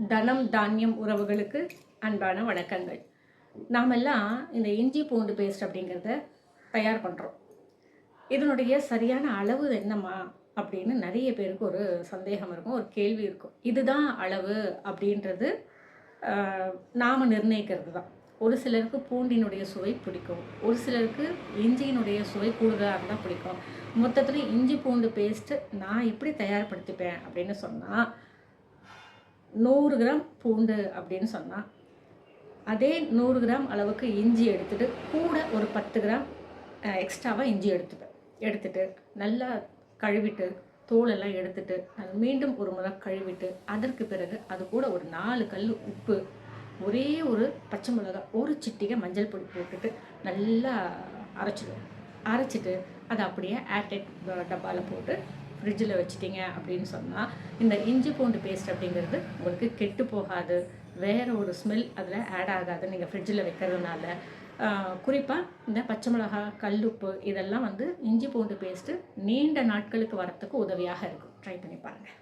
தனம் தானியம் உறவுகளுக்கு அன்பான வணக்கங்கள். நாமெல்லாம் இந்த இஞ்சி பூண்டு பேஸ்ட் அப்படிங்கிறத தயார் பண்ணுறோம். இதனுடைய சரியான அளவு என்னம்மா அப்படின்னு நிறைய பேருக்கு ஒரு சந்தேகம் இருக்கும், ஒரு கேள்வி இருக்கும். இதுதான் அளவு அப்படின்றது நாம் நிர்ணயிக்கிறது தான். ஒரு சிலருக்கு பூண்டினுடைய சுவை பிடிக்கும், ஒரு சிலருக்கு இஞ்சியினுடைய சுவை கூடுதலாக இருந்தால் பிடிக்கும். மொத்தத்தில் இஞ்சி பூண்டு பேஸ்ட்டு நான் எப்படி தயார்படுத்திப்பேன் அப்படின்னு சொன்னால், 100 கிராம் பூண்டு அப்படின்னு சொன்னால் அதே 100 கிராம் அளவுக்கு இஞ்சி எடுத்துகிட்டு கூட ஒரு 10 கிராம் எக்ஸ்ட்ராவாக இஞ்சி எடுத்துட்டு நல்லா கழுவிட்டு தோலெல்லாம் எடுத்துட்டு மீண்டும் ஒரு முறை கழுவிட்டு அதற்கு பிறகு அது கூட ஒரு 4 கல் உப்பு, ஒரே ஒரு பச்சை மிளகாய், ஒரு சிட்டிகை மஞ்சள் பொடி போட்டுட்டு நல்லா அரைச்சிட்டு அதை அப்படியே ஏர்டைட் டப்பாவில் போட்டு ஃப்ரிட்ஜில் வச்சிட்டிங்க அப்படின்னு சொன்னால் இந்த இஞ்சி பூண்டு பேஸ்ட் அப்படிங்கிறது உங்களுக்கு கெட்டு போகாது, வேறு ஒரு ஸ்மெல் அதில் ஆட் ஆகாது நீங்கள் ஃப்ரிட்ஜில் வைக்கிறதுனால. குறிப்பாக இந்த பச்சை மிளகாய், கல்லுப்பு இதெல்லாம் இஞ்சி பூண்டு பேஸ்ட்டு நீண்ட நாட்களுக்கு வரத்துக்கு உதவியாக இருக்கும். ட்ரை பண்ணி பாருங்கள்.